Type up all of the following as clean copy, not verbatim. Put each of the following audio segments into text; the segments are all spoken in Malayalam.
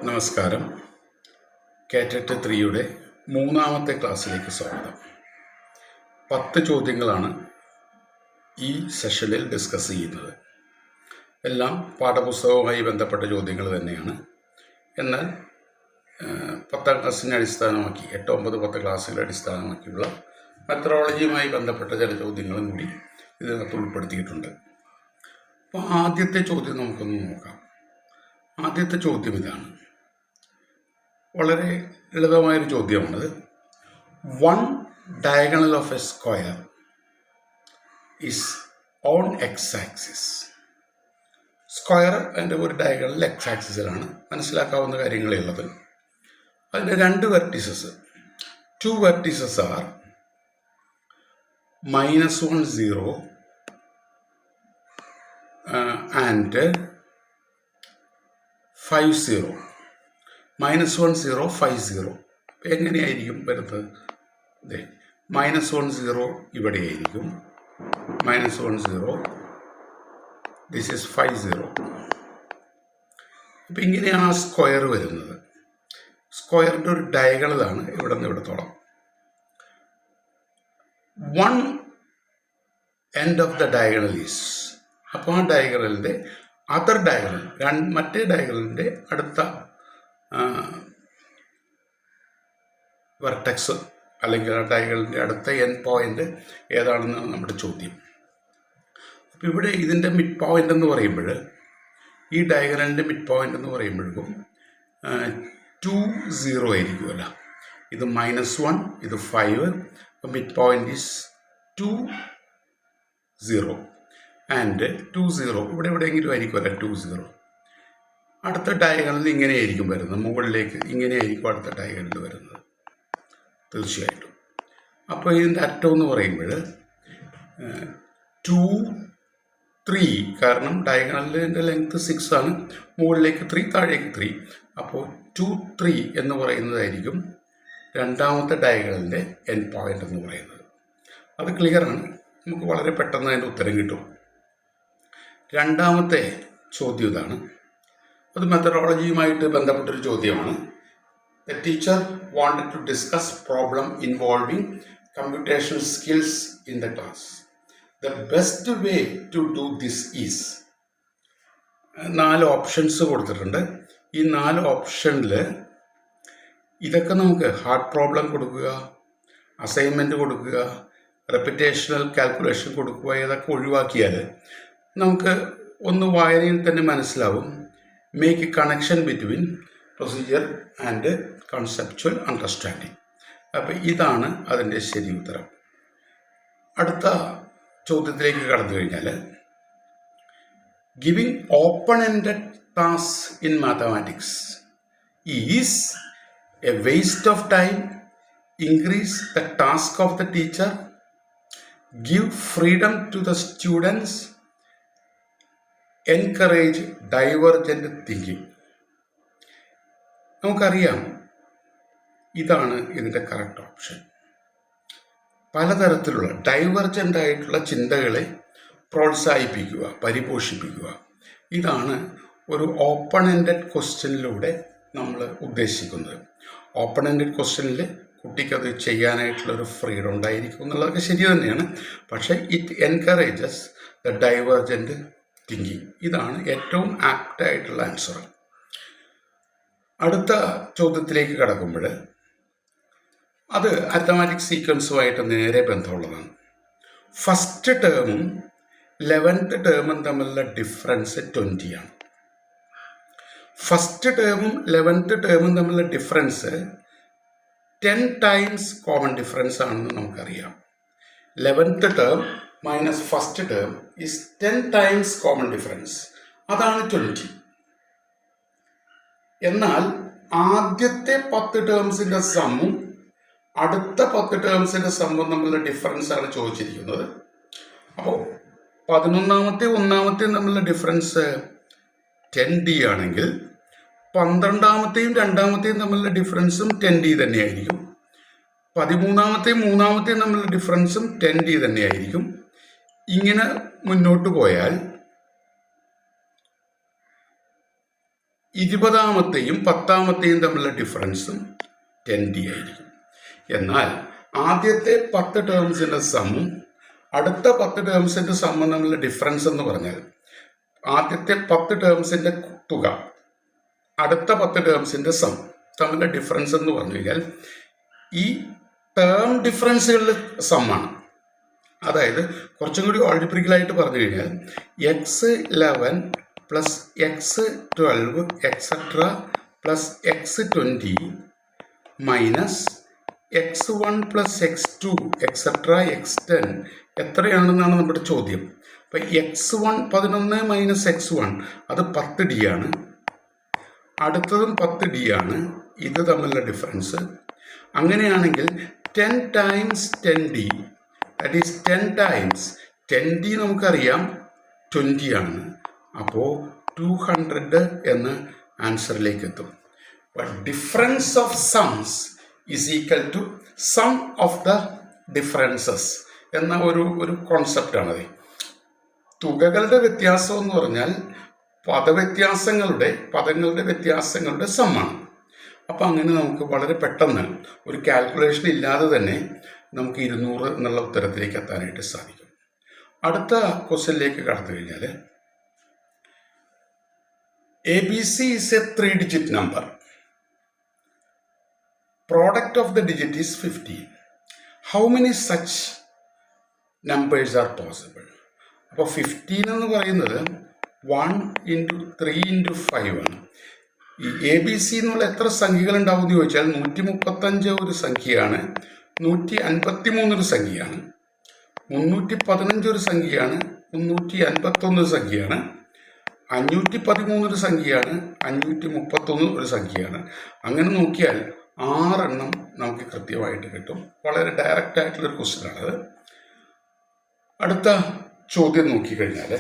നമസ്കാരം. കാറ്ററ്റ് 3യുടെ മൂന്നാമത്തെ ക്ലാസ്സിലേക്ക് സ്വാഗതം. 10 ചോദ്യങ്ങളാണ് ഈ സെഷനിൽ ഡിസ്കസ് ചെയ്യുന്നത്. എല്ലാം പാഠപുസ്തകവുമായി ബന്ധപ്പെട്ട ചോദ്യങ്ങൾ തന്നെയാണ്. എന്നാൽ 10ാം ക്ലാസ്സിനെ അടിസ്ഥാനമാക്കി 8, 9, 10 ക്ലാസ്സുകളെ അടിസ്ഥാനമാക്കിയുള്ള മെത്തഡോളജിയുമായി ബന്ധപ്പെട്ട ചില ചോദ്യങ്ങളും കൂടി ഇതിനകത്ത് ഉൾപ്പെടുത്തിയിട്ടുണ്ട്. അപ്പോൾ ആദ്യത്തെ ചോദ്യം നമുക്കൊന്ന് നോക്കാം. ആദ്യത്തെ ചോദ്യം ഇതാണ്. വളരെ ലളിതമായൊരു ചോദ്യമാണത്. 1 diagonal of a square is on x-axis. Square അതിൻ്റെ ഒരു ഡയഗണൽ എക്സ് ആക്സിസിലാണ്. മനസ്സിലാക്കാവുന്ന കാര്യങ്ങളേ ഉള്ളത്. അതിൻ്റെ 2 വെർട്ടീസസ്, 2 വെർട്ടീസസ് ആർ -1, 0 ആൻഡ് 5, 0. -1, 0, 5, 0 എങ്ങനെയായിരിക്കും വരുന്നത്? അതെ, -1, 0 ഇവിടെയായിരിക്കും. -1, 0, ദിസ് ഈസ് 5, 0. അപ്പം ഇങ്ങനെയാണ് ആ സ്ക്വയർ വരുന്നത്. സ്ക്വയറിൻ്റെ ഒരു ഡയഗണലാണ് ഇവിടെ നിന്ന് ഇവിടത്തോളം. 1 end of the diagonal is, അപ്പോൾ ആ ഡയഗണലിൻ്റെ അതർ ഡയഗണൽ, മറ്റേ ഡയഗണലിൻ്റെ അടുത്ത വെർട്ടെക്സ് അല്ലെങ്കിൽ ആ ഡയഗണലിൻ്റെ അടുത്ത എൻ പോയിൻ്റ് ഏതാണെന്നാണ് നമ്മുടെ ചോദ്യം. അപ്പോൾ ഇവിടെ ഇതിൻ്റെ മിഡ് പോയിൻ്റ് എന്ന് പറയുമ്പോൾ, ഈ ഡയഗണലിൻ്റെ മിഡ് പോയിൻ്റ് എന്ന് പറയുമ്പോഴേക്കും 2, 0 ആയിരിക്കുമല്ലോ. ഇത് -1, ഇത് 5, അപ്പോൾ മിഡ് പോയിൻ്റ് ഈസ് 2, 0 ആൻഡ് 2, 0 ഇവിടെ എവിടെയെങ്കിലും ആയിരിക്കുമല്ലോ 2, 0. അടുത്ത ഡയഗണലിൽ ഇങ്ങനെയായിരിക്കും വരുന്നത്, മുകളിലേക്ക് ഇങ്ങനെയായിരിക്കും അടുത്ത ഡയഗണലിൽ വരുന്നത് തീർച്ചയായിട്ടും. അപ്പോൾ ഇതിൻ്റെ അറ്റം എന്ന് പറയുമ്പോൾ 2, 3, കാരണം ഡയഗണലിൻ്റെ ലെങ്ത് 6 ആണ്, മുകളിലേക്ക് 3, താഴേക്ക് 3. അപ്പോൾ 2, 3 എന്ന് പറയുന്നതായിരിക്കും രണ്ടാമത്തെ ഡയഗണലിൻ്റെ എൻ പോയിൻ്റ് എന്ന് പറയുന്നത്. അത് ക്ലിയറാണ്, നമുക്ക് വളരെ പെട്ടെന്ന് അതിൻ്റെ ഉത്തരം കിട്ടും. രണ്ടാമത്തെ ചോദ്യം ഇതാണ്. അത് മെത്തഡോളജിയുമായിട്ട് ബന്ധപ്പെട്ടൊരു ചോദ്യമാണ്. The teacher wanted to discuss problem involving computational skills in the class. The best way to do this is, 4 options കൊടുത്തിട്ടുണ്ട്. ഈ 4 ഓപ്ഷനിൽ ഇതൊക്കെ നമുക്ക് ഹാർഡ് പ്രോബ്ലം കൊടുക്കുക, അസൈൻമെൻറ്റ് കൊടുക്കുക, റെപ്പിറ്റേഷണൽ കാൽക്കുലേഷൻ കൊടുക്കുക, ഇതൊക്കെ ഒഴിവാക്കിയാൽ നമുക്ക് ഒന്ന് വായനയിൽ തന്നെ മനസ്സിലാവും. Make a connection between procedure and conceptual understanding. അപ്പോൾ ഇതാണ് അതിൻ്റെ ശരി ഉത്തരം. അടുത്ത ചോദ്യത്തിലേക്ക് കടന്നു കഴിഞ്ഞാൽ, giving open ended task in mathematics is a waste of time, increase the task of the teacher, give freedom to the students, encourage divergent thinking. നമുക്കറിയാം ഇതാണ് ഇതിൻ്റെ കറക്റ്റ് ഓപ്ഷൻ. പലതരത്തിലുള്ള ഡൈവർജൻ്റ് ആയിട്ടുള്ള ചിന്തകളെ പ്രോത്സാഹിപ്പിക്കുക, പരിപോഷിപ്പിക്കുക, ഇതാണ് ഒരു ഓപ്പൺ എൻഡഡ് ക്വസ്റ്റ്യനിലൂടെ നമ്മൾ ഉദ്ദേശിക്കുന്നത്. ഓപ്പൺ എൻഡഡ് ക്വസ്റ്റ്യനിൽ കുട്ടിക്കത് ചെയ്യാനായിട്ടുള്ളൊരു ഫ്രീഡം ഉണ്ടായിരിക്കും എന്നുള്ളതൊക്കെ ശരി തന്നെയാണ്. പക്ഷേ it encourages the divergent thinking. ഇതാണ് ഏറ്റവും ആപ്റ്റായിട്ടുള്ള ആൻസർ. അടുത്ത ചോദ്യത്തിലേക്ക് കടക്കുമ്പോൾ അത് അരിത്തമാറ്റിക് സീക്വൻസുമായിട്ട് നേരെ ബന്ധമുള്ളതാണ്. ഫസ്റ്റ് ടേമും 11th ടേമും തമ്മിലുള്ള ഡിഫറൻസ് 20 ആണ്. ഫസ്റ്റ് ടേമും 11th ടേമും തമ്മിലുള്ള ഡിഫറൻസ് 10 ടൈംസ് കോമൺ ഡിഫറൻസ് ആണെന്ന് നമുക്കറിയാം. 11th term minus first term is 10 times common difference, അതാണ് 20. എന്നാൽ ആദ്യത്തെ 10 ടേംസിൻ്റെ സമ്മും അടുത്ത 10 ടേംസിൻ്റെ സമ്മും തമ്മിലുള്ള ഡിഫറൻസ് ആണ് ചോദിച്ചിരിക്കുന്നത്. അപ്പോൾ 11ാമത്തെയും 1ാമത്തെയും തമ്മിലുള്ള ഡിഫറൻസ് 10D ആണെങ്കിൽ 12ാമത്തെയും 2ാമത്തെയും തമ്മിലുള്ള ഡിഫറൻസും 10D തന്നെയായിരിക്കും. 13ാമത്തെയും 3ാമത്തെയും തമ്മിലുള്ള ഡിഫറൻസും 10D തന്നെയായിരിക്കും. ഇങ്ങനെ മുന്നോട്ട് പോയാൽ 20ാമത്തെയും 10ാമത്തെയും തമ്മിലുള്ള ഡിഫറൻസും 10d ആയിരിക്കും. എന്നാൽ ആദ്യത്തെ 10 ടേംസിൻ്റെ സമ്മും അടുത്ത 10 ടേംസിൻ്റെ സമ്മും തമ്മിലുള്ള ഡിഫറൻസ് എന്ന് പറഞ്ഞാൽ ആദ്യത്തെ 10 ടേംസിൻ്റെ തുക അടുത്ത 10 ടേംസിൻ്റെ സം തമ്മിലുള്ള ഡിഫറൻസ് എന്ന് പറഞ്ഞു കഴിഞ്ഞാൽ ഈ ടേം ഡിഫറൻസുകളുടെ സമ്മാണ്. അതായത് കുറച്ചും കൂടി ഓൾജിബ്രിക്കലായിട്ട് പറഞ്ഞു കഴിഞ്ഞാൽ x11 plus x12 etcetera plus x20 minus x1 plus x2 etcetera x10 എത്രയാണെന്നാണ് നമ്മുടെ ചോദ്യം. അപ്പം x1 11 മൈനസ് x1 അത് 10d ആണ്, അടുത്തതും 10d ആണ്, ഇത് തമ്മിലുള്ള ഡിഫറൻസ്. അങ്ങനെയാണെങ്കിൽ 10 times 10d, that is 10 times 10d നമുക്കറിയാം 20 ആണ്. അപ്പോൾ 200 എന്ന ആൻസറിലേക്ക് എത്തും. But difference of sums is equal to sum of the differences എന്ന ഒരു കോൺസെപ്റ്റാണത്. തുകകളുടെ വ്യത്യാസം എന്ന് പറഞ്ഞാൽ പദങ്ങളുടെ വ്യത്യാസങ്ങളുടെ സമ്മാണ്. അപ്പം അങ്ങനെ നമുക്ക് വളരെ പെട്ടെന്ന് ഒരു കാൽക്കുലേഷൻ ഇല്ലാതെ തന്നെ നമുക്ക് 200 എന്നുള്ള ഉത്തരത്തിലേക്ക് എത്താനായിട്ട് സാധിക്കും. അടുത്ത ക്വസ്റ്റ്യനിലേക്ക് കടന്നു കഴിഞ്ഞാൽ ABC is a 3-digit number. Product of the digit is 15. How many such numbers are possible? അപ്പോൾ 15 എന്ന് പറയുന്നത് 1 × 3 × 5 ആണ്. ഈ ABC എന്നുള്ള എത്ര സംഖ്യകൾ ഉണ്ടാവും എന്ന് ചോദിച്ചാൽ 135 ഒരു സംഖ്യയാണ്, 153 ഒരു സംഖ്യയാണ്, 315 ഒരു സംഖ്യയാണ്, 351 ഒരു സംഖ്യയാണ്, 513 ഒരു സംഖ്യയാണ്, 531 ഒരു സംഖ്യയാണ്. അങ്ങനെ നോക്കിയാൽ 6 എണ്ണം നമുക്ക് കൃത്യമായിട്ട് കിട്ടും. വളരെ ഡയറക്റ്റ് ആയിട്ടുള്ളൊരു ക്വസ്റ്റ്യനാണത്. അടുത്ത ചോദ്യം നോക്കിക്കഴിഞ്ഞാൽ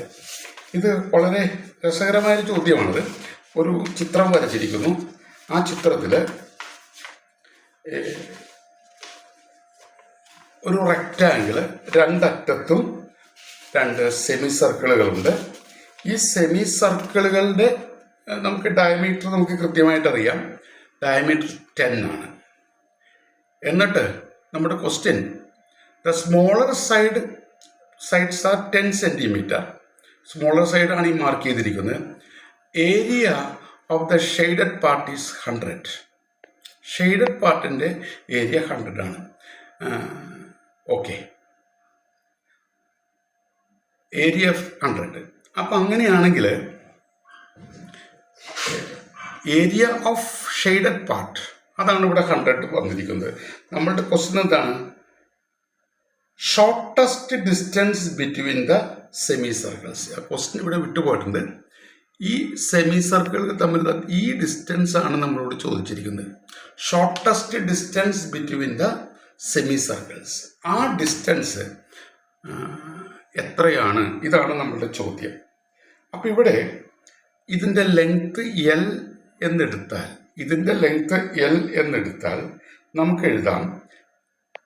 ഇത് വളരെ രസകരമായൊരു ചോദ്യമാണത്. ഒരു ചിത്രം വരച്ചിരിക്കുന്നു. ആ ചിത്രത്തിൽ ഒരു റെക്റ്റാങ്കിള്, രണ്ടറ്റത്തും 2 സെമി സർക്കിളുകളുണ്ട്. ഈ സെമി സർക്കിളുകളുടെ നമുക്ക് ഡയമീറ്റർ നമുക്ക് കൃത്യമായിട്ട് അറിയാം. ഡയമീറ്റർ 10 ആണ്. എന്നിട്ട് നമ്മുടെ question, the smaller sides are 10 centimetre. Smaller സൈഡാണ് ഈ മാർക്ക് ചെയ്തിരിക്കുന്നത്. Area of the shaded part is 100. Shaded പാർട്ടിൻ്റെ ഏരിയ 100 ആണ്. Okay, area 100. അപ്പം അങ്ങനെയാണെങ്കിൽ ഏരിയ ഓഫ് ഷെയ്ഡഡ് പാർട്ട് അതാണ് ഇവിടെ 100 വന്നിരിക്കുന്നത്. നമ്മളുടെ ക്വസ്റ്റ്യൻ എന്താണ്? Shortest distance between the semi circles. ആ ക്വസ്റ്റ്യൻ ഇവിടെ വിട്ടുപോയിട്ടുണ്ട്. ഈ സെമി സർക്കിളുകൾ തമ്മിലുള്ള ഈ ഡിസ്റ്റൻസ് ആണ് നമ്മളോട് ചോദിച്ചിരിക്കുന്നത്. Shortest distance between the semi circles. ആ ഡിസ്റ്റൻസ് എത്രയാണ്? ഇതാണ് നമ്മളുടെ ചോദ്യം. അപ്പം ഇവിടെ ഇതിൻ്റെ ലെങ്ത് L എന്നെടുത്താൽ നമുക്ക് എഴുതാം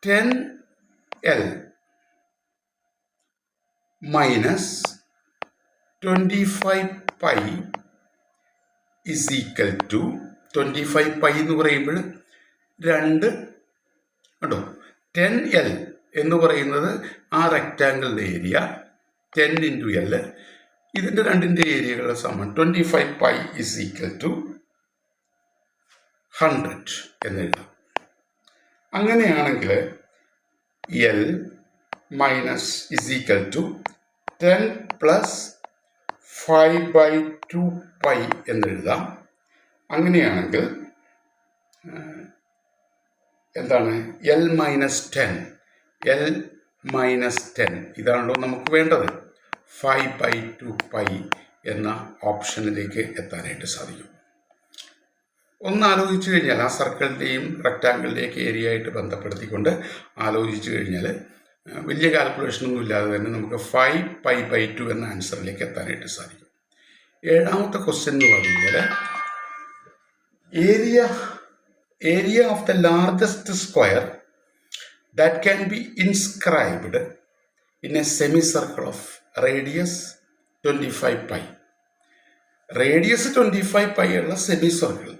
10L minus 25π is equal to 25π എന്ന് പറയുമ്പോൾ 2 കേട്ടോ. 10L എന്ന് പറയുന്നത് ആ റെക്റ്റാങ്കിളിൻ്റെ ഏരിയ, 10 × L. ഇതിൻ്റെ രണ്ടിൻ്റെ ഏരിയകളുടെ സമം 25π ഇസ് ഈക്വൽ ടു 100 എന്നെഴുതാം. അങ്ങനെയാണെങ്കിൽ L minus is equal to 10 plus 5/2π എന്നെഴുതാം. അങ്ങനെയാണെങ്കിൽ എന്താണ്? L മൈനസ് 10 ഇതാണല്ലോ നമുക്ക് വേണ്ടത്. 5/2π എന്ന ഓപ്ഷനിലേക്ക് എത്താനായിട്ട് സാധിക്കും. ഒന്ന് ആലോചിച്ച് കഴിഞ്ഞാൽ ആ സർക്കിളിൻ്റെയും റെക്റ്റാങ്കിളിൻ്റെയൊക്കെ ഏരിയ ആയിട്ട് ബന്ധപ്പെടുത്തിക്കൊണ്ട് ആലോചിച്ച് കഴിഞ്ഞാൽ വലിയ കാൽക്കുലേഷനൊന്നും ഇല്ലാതെ തന്നെ നമുക്ക് 5π/2 എന്ന ആൻസറിലേക്ക് എത്താനായിട്ട് സാധിക്കും. 7ാമത്തെ ക്വസ്റ്റ്യൻ എന്ന് പറഞ്ഞു കഴിഞ്ഞാൽ area of the largest square that can be inscribed in a semicircle of radius 25π. Radius 25 pi ഉള്ള semicircle,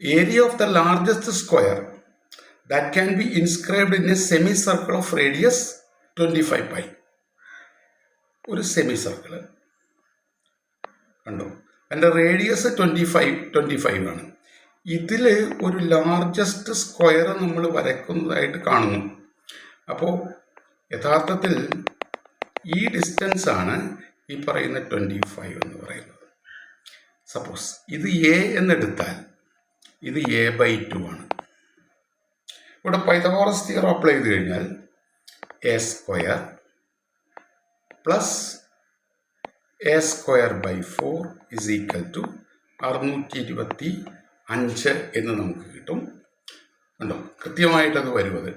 area of the largest square that can be inscribed in a semicircle of radius 25 pi. ഒരു സെമി സർക്കിൾ കണ്ടോ, അതിൻ്റെ റേഡിയസ് 25 ആണ്. ഇതിൽ ഒരു ലാർജസ്റ്റ് സ്ക്വയർ നമ്മൾ വരയ്ക്കുന്നതായിട്ട് കാണുന്നു. അപ്പോൾ യഥാർത്ഥത്തിൽ ഈ ഡിസ്റ്റൻസ് ആണ് ഈ പറയുന്ന 25 എന്ന് പറയുന്നത്. സപ്പോസ് ഇത് എ എന്നെടുത്താൽ ഇത് a/2 ആണ്. ഇവിടെ പൈതഗോറസ് തിയറം അപ്ലൈ ചെയ്ത് കഴിഞ്ഞാൽ a² plus a²/4 is equal to 625 എന്ന് നമുക്ക് കിട്ടും. കണ്ടോ, കൃത്യമായിട്ടത് വരുന്നത്.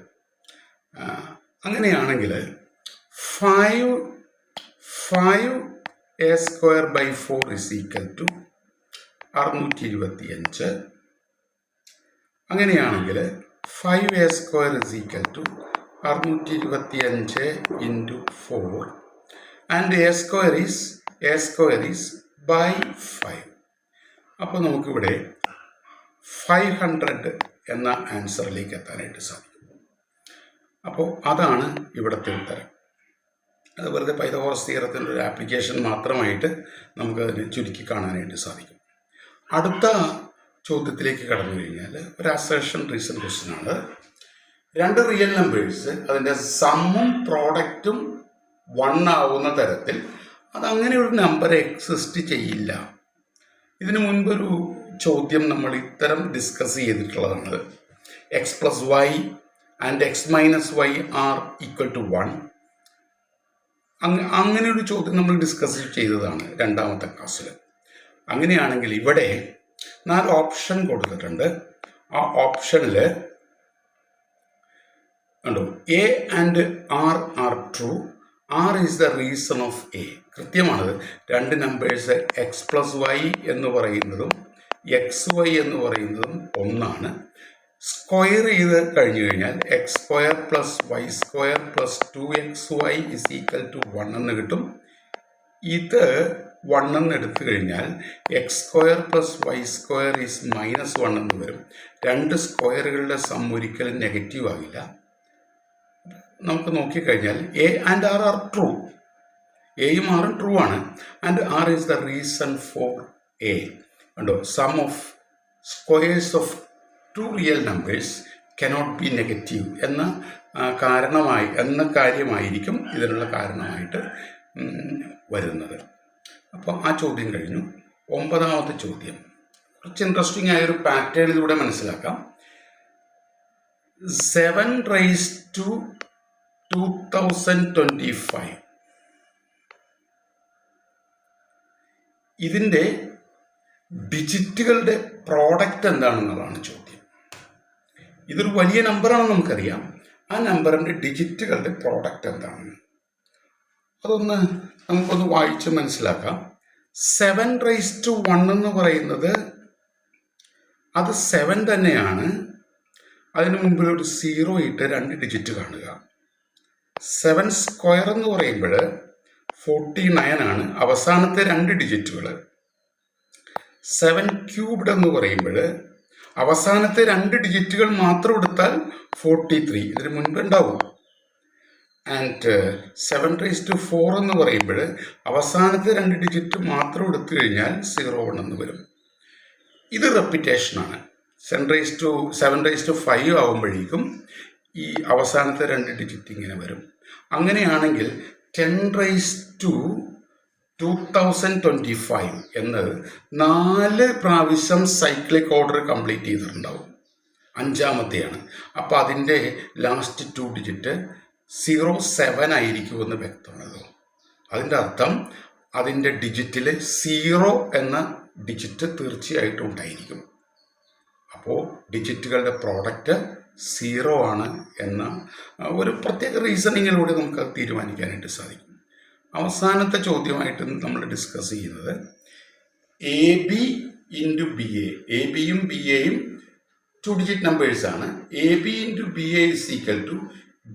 അങ്ങനെയാണെങ്കിൽ 5a²/4 ഇസ് ഈക്വൽ ടു 625. അങ്ങനെയാണെങ്കിൽ 5a² is equal to 625 into 4 and a² is by 5. അപ്പോൾ നമുക്കിവിടെ 500 എന്ന ആൻസറിലേക്ക് എത്താനായിട്ട് സാധിക്കും. അപ്പോൾ അതാണ് ഇവിടുത്തെ ഉത്തരം. അത് വെറുതെ പൈതഗോറസ് തിയറത്തിൻ്റെ ഒരു ആപ്ലിക്കേഷൻ മാത്രമായിട്ട് നമുക്കതിനെ ചുരുക്കി കാണാനായിട്ട് സാധിക്കും. അടുത്ത ചോദ്യത്തിലേക്ക് കടന്നു കഴിഞ്ഞാൽ ഒരു അസേർഷൻ റീസൺ ക്വസ്റ്റ്യൻ ആണ്. 2 റിയൽ നമ്പേഴ്സ് അതിൻ്റെ സമ്മും പ്രോഡക്റ്റും 1 ആവുന്ന തരത്തിൽ അതങ്ങനെ ഒരു നമ്പർ എക്സിസ്റ്റ് ചെയ്യില്ല. ഇതിനു മുൻപൊരു ചോദ്യം നമ്മൾ ഇത്തരം ഡിസ്കസ് ചെയ്തിട്ടുള്ളതാണ്. x+y and x-y R equal to 1. അങ്ങനെ ഒരു ചോദ്യം നമ്മൾ ഡിസ്കസ് ചെയ്തതാണ് 2ാമത്തെ ക്ലാസ്സിൽ. അങ്ങനെയാണെങ്കിൽ ഇവിടെ 4 ഓപ്ഷൻ കൊടുത്തിട്ടുണ്ട്. ആ ഓപ്ഷനിൽ കണ്ടോ, A and R are true, R is the reason of A. കൃത്യമാണത്. 2 നമ്പേഴ്സ് x+y എന്ന് പറയുന്നതും xy എന്ന് പറയുന്നതും ഒന്നാണ്. സ്ക്വയർ ചെയ്ത് കഴിഞ്ഞു കഴിഞ്ഞാൽ x² + y² + 2xy is equal to 1 എന്ന് കിട്ടും. ഇത് 1 എന്ന് എടുത്തു കഴിഞ്ഞാൽ x² + y² ഈസ് -1 എന്ന് വരും. 2 സ്ക്വയറുകളുടെ സം ഒരിക്കലും നെഗറ്റീവ് ആകില്ല. നമുക്ക് നോക്കിക്കഴിഞ്ഞാൽ A and R are true, എയും ആറും ട്രൂ ആണ്. And R is the reason for A. കണ്ടോ, sum of squares of 2 real numbers cannot be negative എന്ന കാര്യമായിരിക്കും ഇതിനുള്ള കാരണമായിട്ട് വരുന്നത്. അപ്പോൾ ആ ചോദ്യം കഴിഞ്ഞു. 9ാമത്തെ ചോദ്യം കുറച്ച് ഇൻട്രസ്റ്റിംഗ് ആയൊരു പാറ്റേണിലൂടെ മനസ്സിലാക്കാം. 7⁻²⁴ ഇതിൻ്റെ ഡിജിറ്റുകളുടെ പ്രോഡക്റ്റ് എന്താണെന്നുള്ളതാണ് ചോദ്യം. ഇതൊരു വലിയ നമ്പറാണെന്ന് നമുക്കറിയാം. ആ നമ്പറിൻ്റെ ഡിജിറ്റുകളുടെ പ്രോഡക്റ്റ് എന്താണെന്ന് നമുക്കൊന്ന് വായിച്ച് മനസ്സിലാക്കാം. 7⁻1 എന്ന് പറയുന്നത് അത് 7 തന്നെയാണ്. അതിന് മുമ്പിൽ ഒരു 0 ഇട്ട് 2 ഡിജിറ്റ് കാണുക. 7² എന്ന് പറയുമ്പോൾ 49 ആണ് അവസാനത്തെ 2 ഡിജിറ്റുകൾ. 7³ എന്ന് പറയുമ്പോൾ അവസാനത്തെ 2 ഡിജിറ്റുകൾ മാത്രം എടുത്താൽ 43, ഇതിന് മുൻപ് ഉണ്ടാവും. ആൻഡ് 7⁻4 എന്ന് പറയുമ്പോൾ അവസാനത്തെ 2 ഡിജിറ്റ് മാത്രം എടുത്തു കഴിഞ്ഞാൽ 01 എന്ന് വരും. ഇത് റെപ്പിറ്റേഷനാണ്. 7⁻5 ആവുമ്പോഴേക്കും ഈ അവസാനത്തെ 2 ഡിജിറ്റ് ഇങ്ങനെ വരും. അങ്ങനെയാണെങ്കിൽ 10⁻2025 എന്നത് 4 പ്രാവശ്യം സൈക്ലിക് ഓർഡർ കംപ്ലീറ്റ് ചെയ്തിട്ടുണ്ടാവും. 5ാമത്തെയാണ്. അപ്പോൾ അതിൻ്റെ ലാസ്റ്റ് 2 ഡിജിറ്റ് 07 ആയിരിക്കുമെന്ന് വ്യക്തമാണല്ലോ. അതിൻ്റെ അർത്ഥം അതിൻ്റെ ഡിജിറ്റിൽ 0 എന്ന ഡിജിറ്റ് തീർച്ചയായിട്ടും ഉണ്ടായിരിക്കും. അപ്പോൾ ഡിജിറ്റുകളുടെ പ്രോഡക്റ്റ് 0 ആണ് എന്ന ഒരു പ്രത്യേക റീസണിങ്ങിലൂടെ നമുക്ക് തീരുമാനിക്കാനായിട്ട് സാധിക്കും. അവസാനത്തെ ചോദ്യമായിട്ട് നമ്മൾ ഡിസ്കസ് ചെയ്യുന്നത് AB × BA. ABയും BAയും 2 ഡിജിറ്റ് നമ്പേഴ്സാണ്. AB × BA is equal to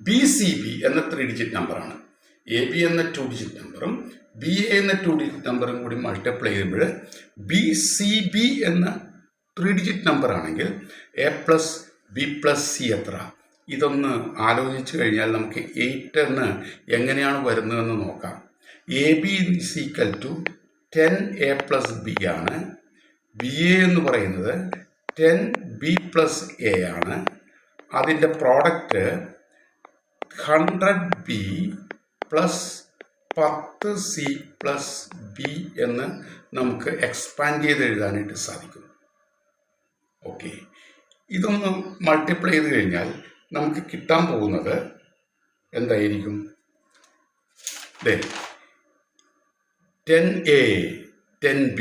BCB എന്ന 3 ഡിജിറ്റ് നമ്പറാണ്. AB എന്ന 2 ഡിജിറ്റ് നമ്പറും ബി എ എന്ന 2 ഡിജിറ്റ് നമ്പറും കൂടി മൾട്ടിപ്ലൈ ചെയ്യുമ്പോൾ ബി സി ബി എന്ന 3 ഡിജിറ്റ് നമ്പർ ആണെങ്കിൽ A plus B plus C എത്ര? ഇതൊന്ന് ആലോചിച്ച് കഴിഞ്ഞാൽ നമുക്ക് 8 എന്ന് എങ്ങനെയാണ് വരുന്നതെന്ന് നോക്കാം. A B is equal to 10 A plus B ആണ്. ബി എ എന്ന് പറയുന്നത് 10 ബി പ്ലസ് എ ആണ്. അതിൻ്റെ product 100 B plus 10 C plus B എന്ന് നമുക്ക് എക്സ്പാൻഡ് ചെയ്ത് എഴുതാനായിട്ട് സാധിക്കും. ഓക്കെ, ഇതൊന്ന് മൾട്ടിപ്ലൈ ചെയ്ത് കഴിഞ്ഞാൽ നമുക്ക് കിട്ടാൻ പോകുന്നത് എന്തായിരിക്കും? 10a 10b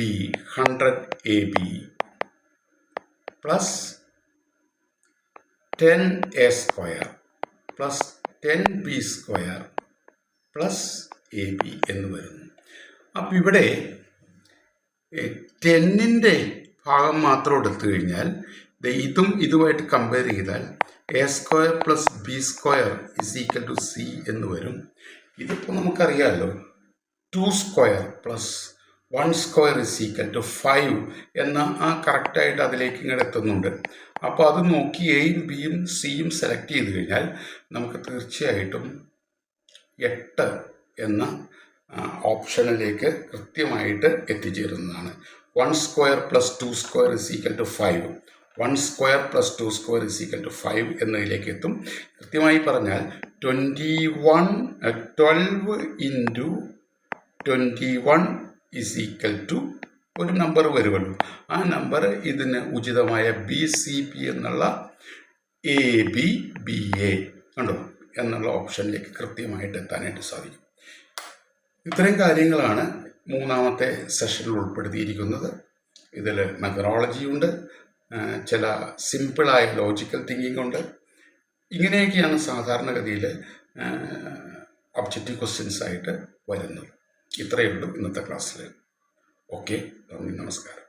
100ab plus 10a square plus 10b square plus A B എന്ന് വരുന്നു. അപ്പം ഇവിടെ 10ൻ്റെ ഭാഗം മാത്രം എടുത്തു കഴിഞ്ഞാൽ ഇതും ഇതുമായിട്ട് കമ്പയർ ചെയ്താൽ A square plus B square is equal to C എന്ന് വരും. ഇതിപ്പോൾ നമുക്കറിയാമല്ലോ 2 square plus 1 square is equal to 5 എന്ന ആ കറക്റ്റായിട്ട് അതിലേക്ക് ഇങ്ങോട്ട് എത്തുന്നുണ്ട്. അപ്പോൾ അത് നോക്കി എയും ബിയും സിയും സെലക്ട് ചെയ്ത് കഴിഞ്ഞാൽ നമുക്ക് തീർച്ചയായിട്ടും 8 എന്ന ഓപ്ഷനിലേക്ക് കൃത്യമായിട്ട് എത്തിച്ചേരുന്നതാണ്. 1 square plus 2 square is equal to 5, 1 square plus 2 square is equal to 5 എന്നതിലേക്ക് എത്തും. കൃത്യമായി പറഞ്ഞാൽ 12 ഇൻറ്റു 21 ഇസ് ഈക്വൽ ടു ഒരു നമ്പർ വരുമല്ലോ. ആ നമ്പർ ഇതിന് ഉചിതമായ ബി സി ബി എന്നുള്ള എ ബി ബി എ കണ്ടോ എന്നുള്ള ഓപ്ഷനിലേക്ക് കൃത്യമായിട്ട് എത്താനായിട്ട് സാധിക്കും. ഇത്രയും കാര്യങ്ങളാണ് മൂന്നാമത്തെ സെഷനിൽ ഉൾപ്പെടുത്തിയിരിക്കുന്നത്. ഇതിൽ മെത്തഡോളജി ഉണ്ട്, ചില സിമ്പിളായ ലോജിക്കൽ തിങ്കിങ് ഉണ്ട്. ഇങ്ങനെയൊക്കെയാണ് സാധാരണഗതിയിൽ ഒബ്ജക്റ്റീവ് ക്വസ്റ്റ്യൻസ് ആയിട്ട് വരുന്നത്. ഇത്രയേ ഉള്ളൂ ഇന്നത്തെ ക്ലാസ്സിൽ. ഓക്കെ, നന്ദി, നമസ്കാരം.